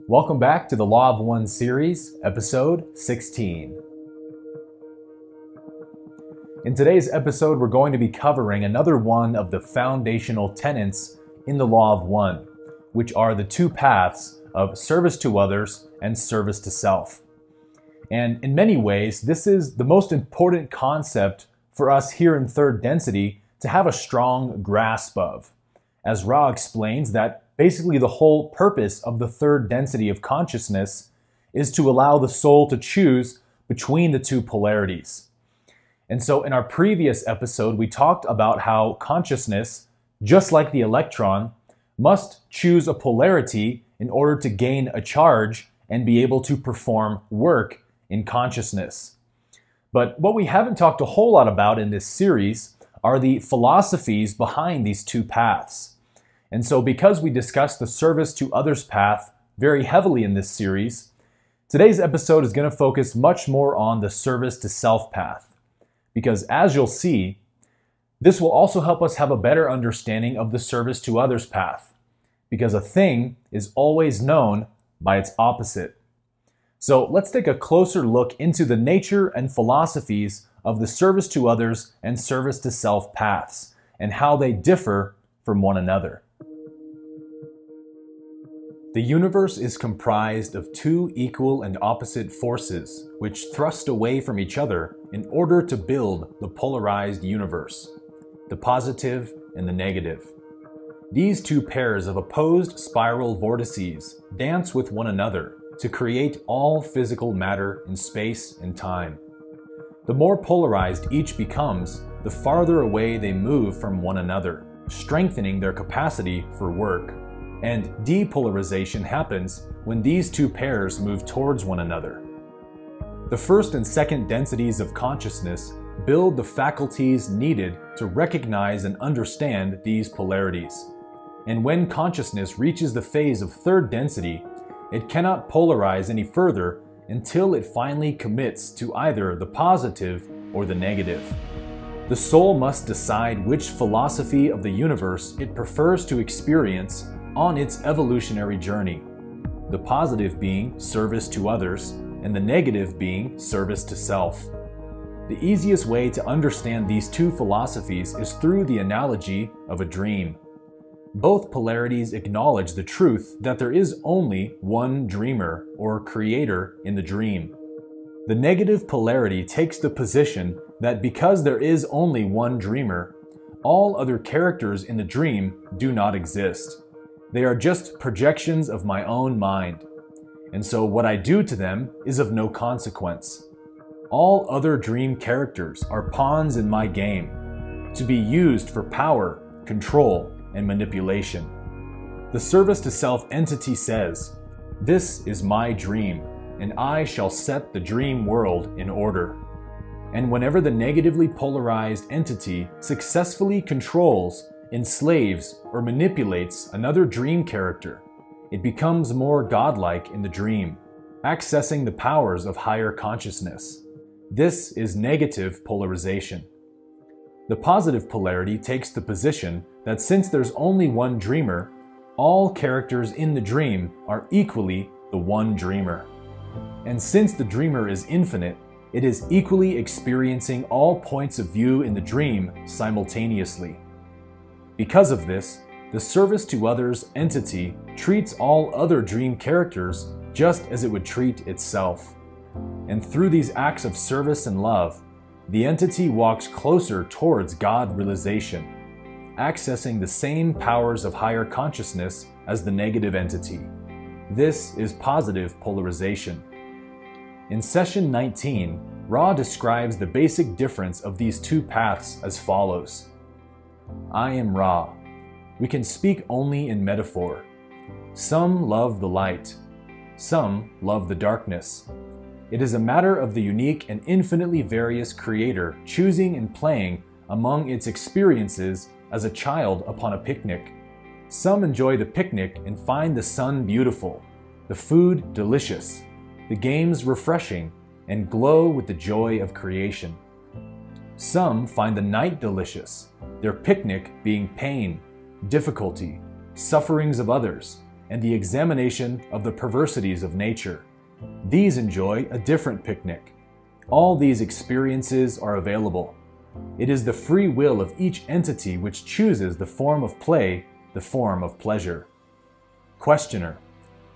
Welcome back to the Law of One series, episode 16. In today's episode, we're going to be covering another one of the foundational tenets in the Law of One, which are the two paths of service to others and service to self. And in many ways, this is the most important concept for us here in third density to have a strong grasp of. As Ra explains, that basically the whole purpose of the third density of consciousness is to allow the soul to choose between the two polarities. And so in our previous episode, we talked about how consciousness, just like the electron, must choose a polarity in order to gain a charge and be able to perform work in consciousness. But what we haven't talked a whole lot about in this series are the philosophies behind these two paths. And so because we discussed the service to others path very heavily in this series, today's episode is going to focus much more on the service to self path. Because as you'll see, this will also help us have a better understanding of the service to others path. Because a thing is always known by its opposite. So let's take a closer look into the nature and philosophies of the service to others and service to self paths and how they differ from one another. The universe is comprised of two equal and opposite forces which thrust away from each other in order to build the polarized universe, the positive and the negative. These two pairs of opposed spiral vortices dance with one another to create all physical matter in space and time. The more polarized each becomes, the farther away they move from one another, strengthening their capacity for work. And depolarization happens when these two pairs move towards one another. The first and second densities of consciousness build the faculties needed to recognize and understand these polarities. And when consciousness reaches the phase of third density, it cannot polarize any further until it finally commits to either the positive or the negative. The soul must decide which philosophy of the universe it prefers to experience on its evolutionary journey, the positive being service to others and the negative being service to self. The easiest way to understand these two philosophies is through the analogy of a dream. Both polarities acknowledge the truth that there is only one dreamer or creator in the dream. The negative polarity takes the position that because there is only one dreamer, all other characters in the dream do not exist. They are just projections of my own mind, and so what I do to them is of no consequence. All other dream characters are pawns in my game, to be used for power, control, and manipulation. The service to self entity says, "This is my dream, and I shall set the dream world in order." And whenever the negatively polarized entity successfully controls, enslaves, or manipulates another dream character, it becomes more godlike in the dream, accessing the powers of higher consciousness. This is negative polarization. The positive polarity takes the position that since there's only one dreamer, all characters in the dream are equally the one dreamer. And since the dreamer is infinite, it is equally experiencing all points of view in the dream simultaneously. Because of this, the service to others entity treats all other dream characters just as it would treat itself. And through these acts of service and love, the entity walks closer towards God realization, accessing the same powers of higher consciousness as the negative entity. This is positive polarization. In session 19, Ra describes the basic difference of these two paths as follows. I am Ra. We can speak only in metaphor. Some love the light. Some love the darkness. It is a matter of the unique and infinitely various creator choosing and playing among its experiences as a child upon a picnic. Some enjoy the picnic and find the sun beautiful, the food delicious, the games refreshing, and glow with the joy of creation. Some find the night delicious, their picnic being pain, difficulty, sufferings of others, and the examination of the perversities of nature. These enjoy a different picnic. All these experiences are available. It is the free will of each entity which chooses the form of play, the form of pleasure. Questioner: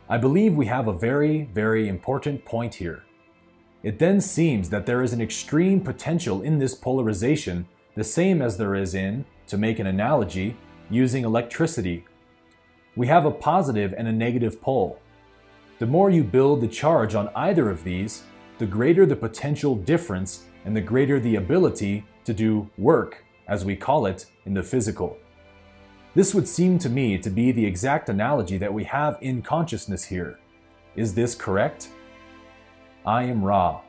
I believe we have a very, very important point here. It then seems that there is an extreme potential in this polarization, the same as there is in, to make an analogy, using electricity. We have a positive and a negative pole. The more you build the charge on either of these, the greater the potential difference and the greater the ability to do work, as we call it in the physical. This would seem to me to be the exact analogy that we have in consciousness here. Is this correct? I am Ra.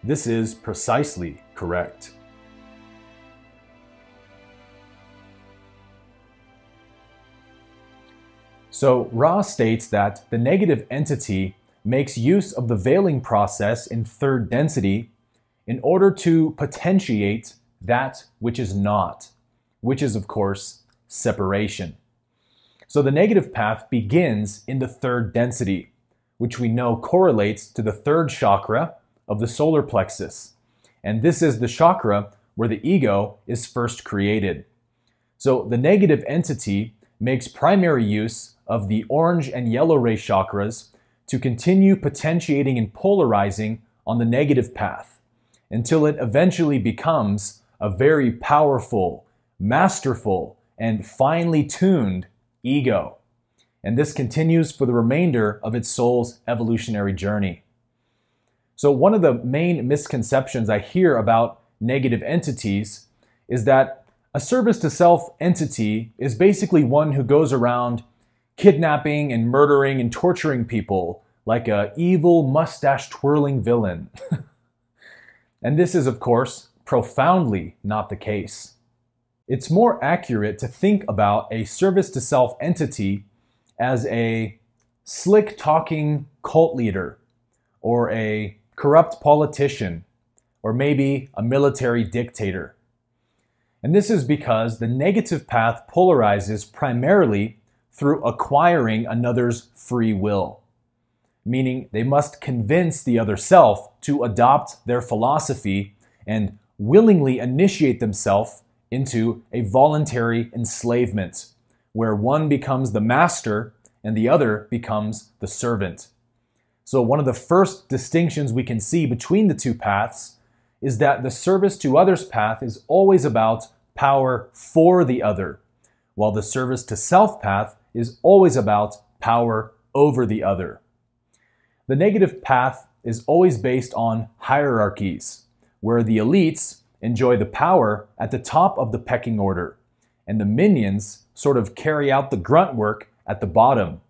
This is precisely correct. So Ra states that the negative entity makes use of the veiling process in third density in order to potentiate that which is not, which is of course separation. So the negative path begins in the third density, which we know correlates to the third chakra of the solar plexus. And this is the chakra where the ego is first created. So the negative entity makes primary use of the orange and yellow ray chakras to continue potentiating and polarizing on the negative path until it eventually becomes a very powerful, masterful, and finely tuned ego. And this continues for the remainder of its soul's evolutionary journey. So one of the main misconceptions I hear about negative entities is that a service to self entity is basically one who goes around kidnapping and murdering and torturing people like an evil mustache-twirling villain. And this is, of course, profoundly not the case. It's more accurate to think about a service to self entity as a slick-talking cult leader, or a corrupt politician, or maybe a military dictator. And this is because the negative path polarizes primarily through acquiring another's free will, meaning they must convince the other self to adopt their philosophy and willingly initiate themselves into a voluntary enslavement, where one becomes the master and the other becomes the servant. So one of the first distinctions we can see between the two paths is that the service to others path is always about power for the other, while the service to self path is always about power over the other. The negative path is always based on hierarchies, where the elites enjoy the power at the top of the pecking order, and the minions sort of carry out the grunt work at the bottom,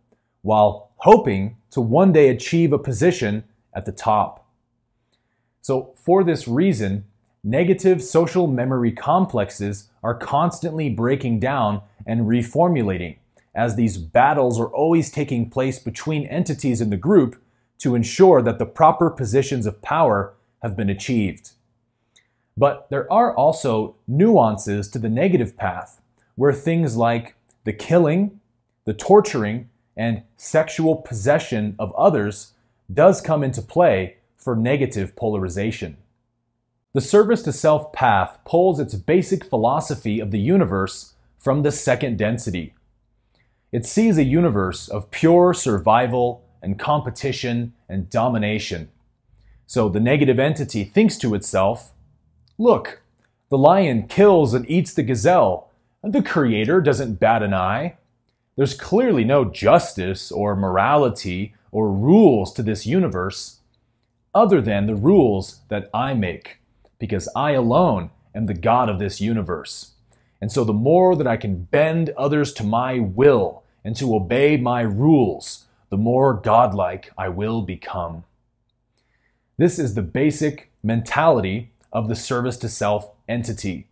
while hoping to one day achieve a position at the top. So for this reason, negative social memory complexes are constantly breaking down and reformulating, as these battles are always taking place between entities in the group to ensure that the proper positions of power have been achieved. But there are also nuances to the negative path, where things like the killing, the torturing, and sexual possession of others does come into play for negative polarization. The service to self path pulls its basic philosophy of the universe from the second density. It sees a universe of pure survival and competition and domination. So the negative entity thinks to itself, look, the lion kills and eats the gazelle, and the creator doesn't bat an eye. There's clearly no justice or morality or rules to this universe other than the rules that I make, because I alone am the God of this universe. And so the more that I can bend others to my will and to obey my rules, the more godlike I will become. This is the basic mentality of the service to self entity.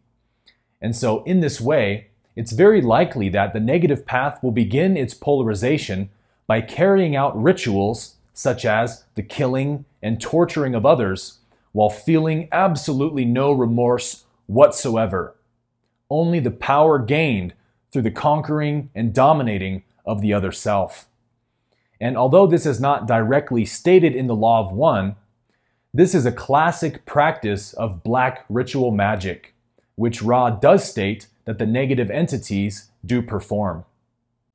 And so in this way, it's very likely that the negative path will begin its polarization by carrying out rituals such as the killing and torturing of others while feeling absolutely no remorse whatsoever. Only the power gained through the conquering and dominating of the other self. And although this is not directly stated in the Law of One, this is a classic practice of black ritual magic, which Ra does state that the negative entities do perform.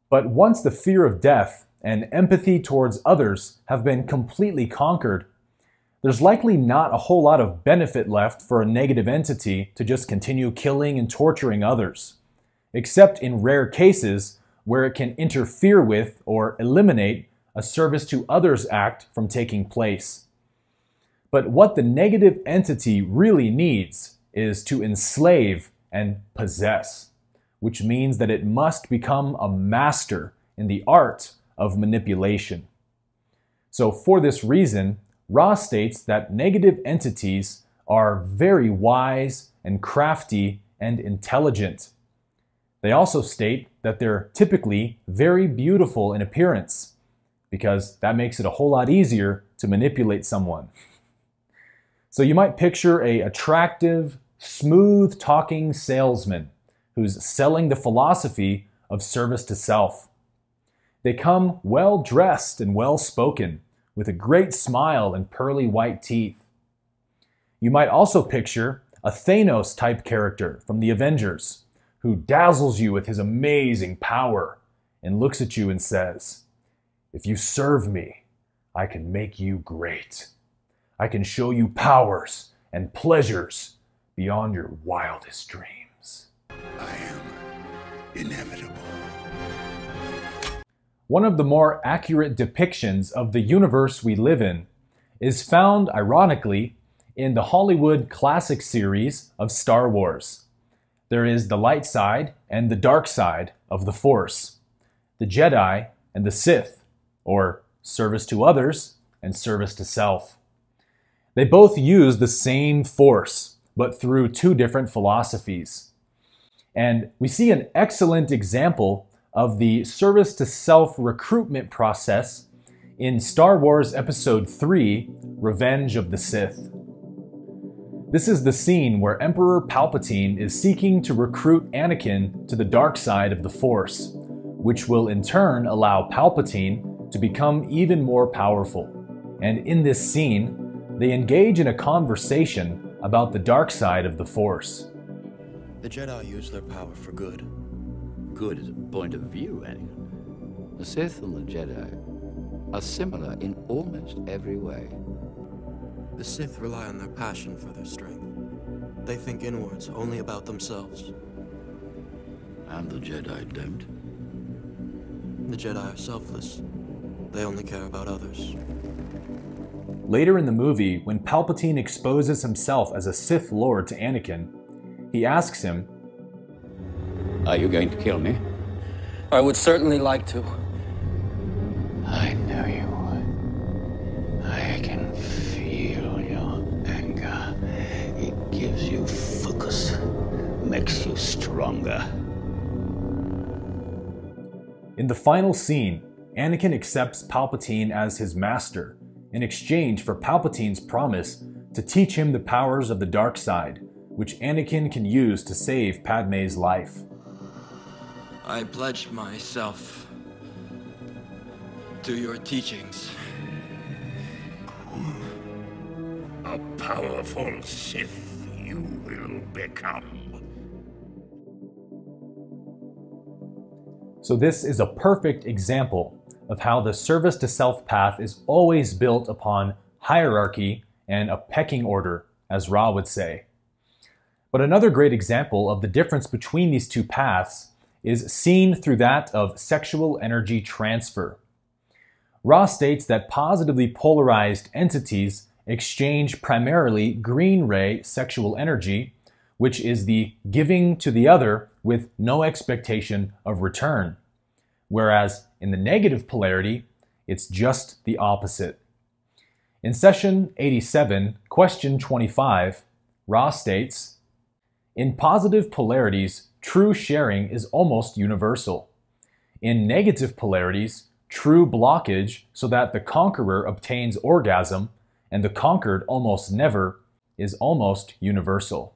But once the fear of death and empathy towards others have been completely conquered, there's likely not a whole lot of benefit left for a negative entity to just continue killing and torturing others, except in rare cases where it can interfere with or eliminate a service to others act from taking place. But what the negative entity really needs is to enslave and possess, which means that it must become a master in the art of manipulation. So for this reason, Ra states that negative entities are very wise and crafty and intelligent. They also state that they're typically very beautiful in appearance, because that makes it a whole lot easier to manipulate someone. So you might picture an attractive, smooth-talking salesman who's selling the philosophy of service to self. They come well-dressed and well-spoken, with a great smile and pearly white teeth. You might also picture a Thanos-type character from the Avengers, who dazzles you with his amazing power and looks at you and says, "If you serve me, I can make you great. I can show you powers and pleasures beyond your wildest dreams." I am inevitable. One of the more accurate depictions of the universe we live in is found, ironically, in the Hollywood classic series of Star Wars. There is the light side and the dark side of the Force, the Jedi and the Sith, or service to others and service to self. They both use the same force, but through two different philosophies. And we see an excellent example of the service to self recruitment process in Star Wars Episode 3, Revenge of the Sith. This is the scene where Emperor Palpatine is seeking to recruit Anakin to the dark side of the Force, which will in turn allow Palpatine to become even more powerful. And in this scene, they engage in a conversation about the dark side of the Force. The Jedi use their power for good. Good is a point of view, Anakin. The Sith and the Jedi are similar in almost every way. The Sith rely on their passion for their strength. They think inwards, only about themselves. And the Jedi don't. The Jedi are selfless. They only care about others. Later in the movie, when Palpatine exposes himself as a Sith Lord to Anakin, he asks him, Are you going to kill me? I would certainly like to. I know you would. I can feel your anger. It gives you focus, makes you stronger. In the final scene, Anakin accepts Palpatine as his master in exchange for Palpatine's promise to teach him the powers of the dark side, which Anakin can use to save Padme's life. I pledge myself to your teachings. A powerful Sith you will become. So this is a perfect example of how the service to self path is always built upon hierarchy and a pecking order, as Ra would say. But another great example of the difference between these two paths is seen through that of sexual energy transfer. Ra states that positively polarized entities exchange primarily green ray sexual energy, which is the giving to the other with no expectation of return. Whereas in the negative polarity, it's just the opposite. In session 87, question 25, Ra states, "In positive polarities, true sharing is almost universal. In negative polarities, true blockage so that the conqueror obtains orgasm and the conquered almost never is almost universal."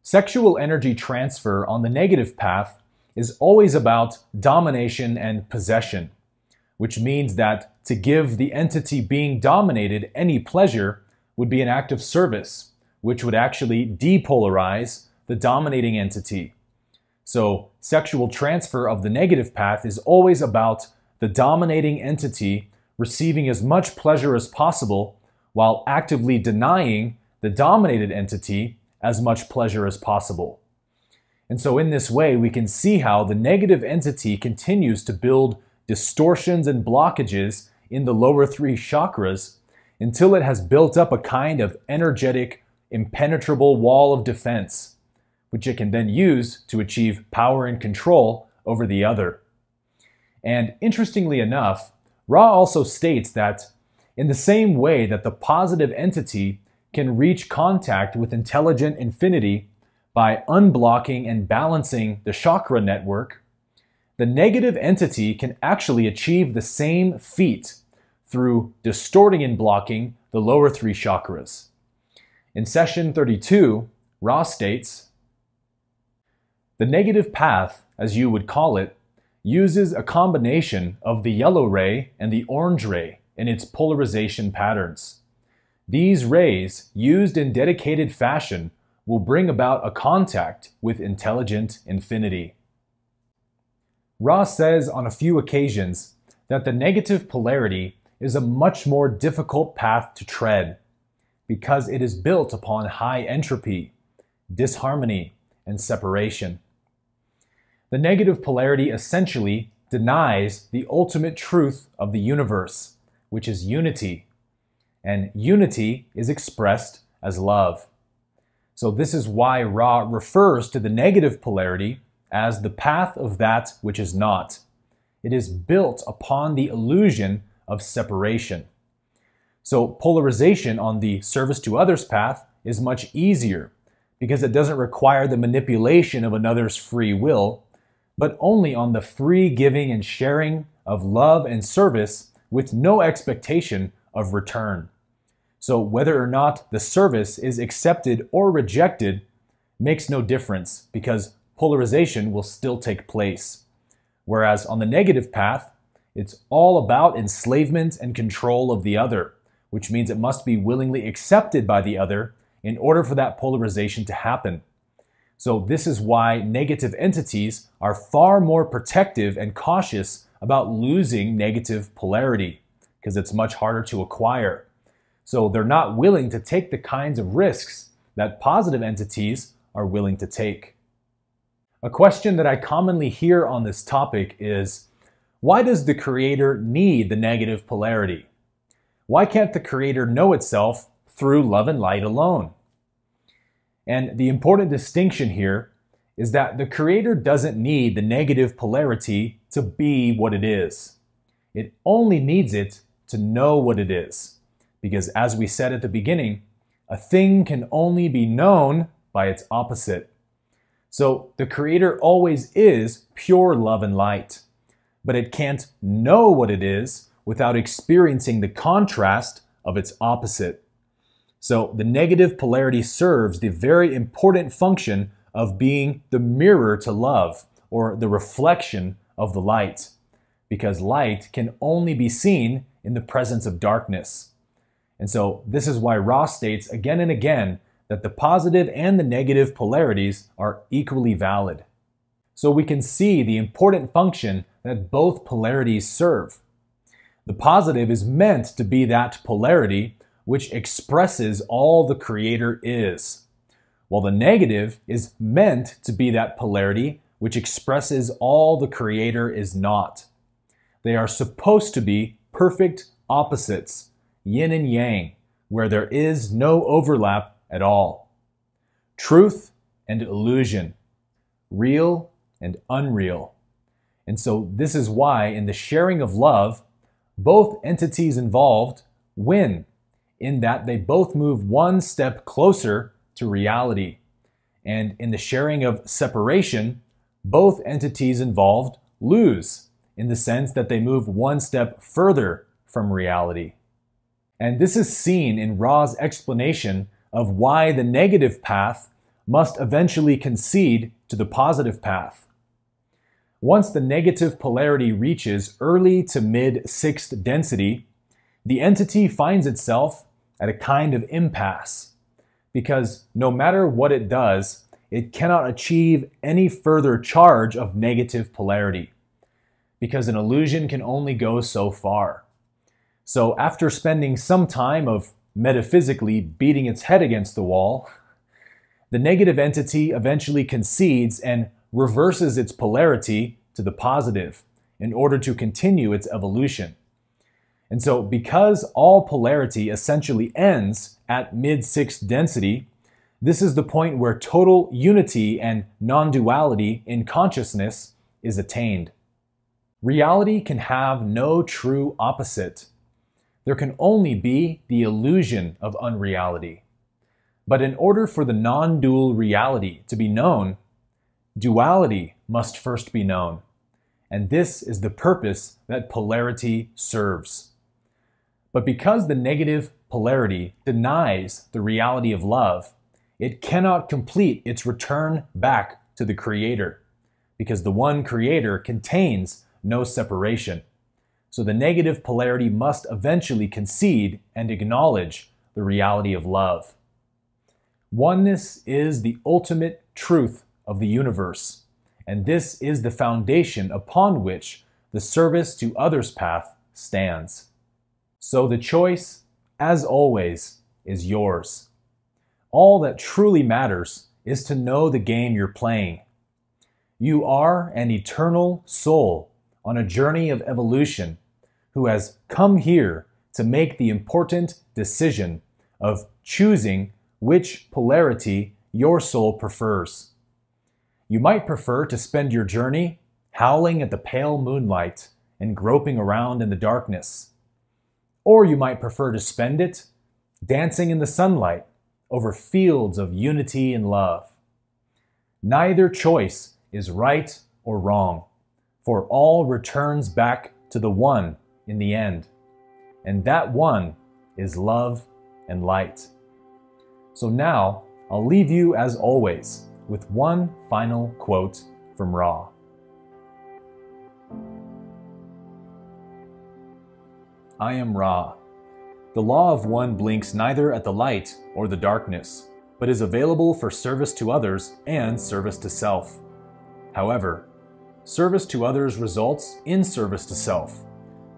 Sexual energy transfer on the negative path is always about domination and possession, which means that to give the entity being dominated any pleasure would be an act of service, which would actually depolarize the dominating entity. So sexual transfer of the negative path is always about the dominating entity receiving as much pleasure as possible while actively denying the dominated entity as much pleasure as possible. And so in this way, we can see how the negative entity continues to build distortions and blockages in the lower three chakras until it has built up a kind of energetic, impenetrable wall of defense, which it can then use to achieve power and control over the other. And interestingly enough, Ra also states that in the same way that the positive entity can reach contact with intelligent infinity by unblocking and balancing the chakra network, the negative entity can actually achieve the same feat through distorting and blocking the lower three chakras. In session 32, Ra states, "The negative path, as you would call it, uses a combination of the yellow ray and the orange ray in its polarization patterns. These rays, used in dedicated fashion, will bring about a contact with intelligent infinity." Ra says on a few occasions that the negative polarity is a much more difficult path to tread because it is built upon high entropy, disharmony, and separation. The negative polarity essentially denies the ultimate truth of the universe, which is unity, and unity is expressed as love. So this is why Ra refers to the negative polarity as the path of that which is not. It is built upon the illusion of separation. So polarization on the service to others path is much easier because it doesn't require the manipulation of another's free will, but only on the free giving and sharing of love and service with no expectation of return. So whether or not the service is accepted or rejected makes no difference because polarization will still take place. Whereas on the negative path, it's all about enslavement and control of the other, which means it must be willingly accepted by the other in order for that polarization to happen. So this is why negative entities are far more protective and cautious about losing negative polarity, because it's much harder to acquire. So they're not willing to take the kinds of risks that positive entities are willing to take. A question that I commonly hear on this topic is, why does the Creator need the negative polarity? Why can't the Creator know itself through love and light alone? And the important distinction here is that the Creator doesn't need the negative polarity to be what it is. It only needs it to know what it is. Because as we said at the beginning, a thing can only be known by its opposite. So the Creator always is pure love and light, but it can't know what it is without experiencing the contrast of its opposite. So the negative polarity serves the very important function of being the mirror to love, or the reflection of the light, because light can only be seen in the presence of darkness. And so this is why Ra states again and again that the positive and the negative polarities are equally valid. So we can see the important function that both polarities serve. The positive is meant to be that polarity which expresses all the Creator is, while the negative is meant to be that polarity which expresses all the Creator is not. They are supposed to be perfect opposites, yin and yang, where there is no overlap at all. Truth and illusion, real and unreal. And so this is why in the sharing of love, both entities involved win, in that they both move one step closer to reality. And in the sharing of separation, both entities involved lose, in the sense that they move one step further from reality. And this is seen in Ra's explanation of why the negative path must eventually concede to the positive path. Once the negative polarity reaches early to mid sixth density, the entity finds itself at a kind of impasse, because no matter what it does, it cannot achieve any further charge of negative polarity, because an illusion can only go so far. So after spending some time of metaphysically beating its head against the wall, the negative entity eventually concedes and reverses its polarity to the positive in order to continue its evolution. And so because all polarity essentially ends at mid-sixth density, this is the point where total unity and non-duality in consciousness is attained. Reality can have no true opposite. There can only be the illusion of unreality. But in order for the non-dual reality to be known, duality must first be known. And this is the purpose that polarity serves. But because the negative polarity denies the reality of love, it cannot complete its return back to the Creator, because the one Creator contains no separation. So the negative polarity must eventually concede and acknowledge the reality of love. Oneness is the ultimate truth of the universe, and this is the foundation upon which the service to others path stands. So the choice, as always, is yours. All that truly matters is to know the game you're playing. You are an eternal soul on a journey of evolution who has come here to make the important decision of choosing which polarity your soul prefers. You might prefer to spend your journey howling at the pale moonlight and groping around in the darkness. Or you might prefer to spend it dancing in the sunlight over fields of unity and love. Neither choice is right or wrong, for all returns back to the one in the end. And that one is love and light. So now, I'll leave you as always with one final quote from Ra. I am Ra. The law of one blinks neither at the light or the darkness, but is available for service to others and service to self. However, service to others results in service to self,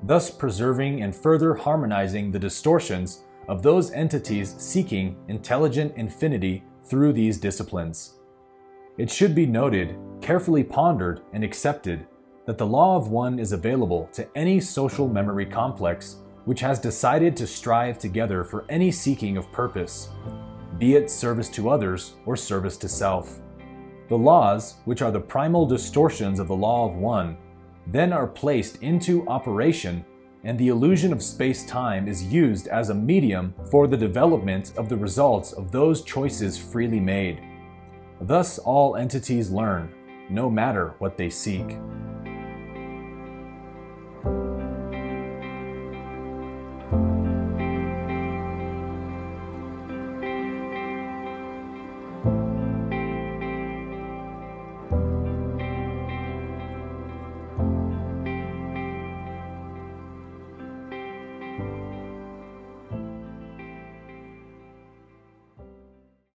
thus preserving and further harmonizing the distortions of those entities seeking intelligent infinity through these disciplines. It should be noted, carefully pondered, and accepted that the law of one is available to any social memory complex which has decided to strive together for any seeking of purpose, be it service to others or service to self. The laws, which are the primal distortions of the law of one, then are placed into operation, and the illusion of space-time is used as a medium for the development of the results of those choices freely made. Thus all entities learn, no matter what they seek.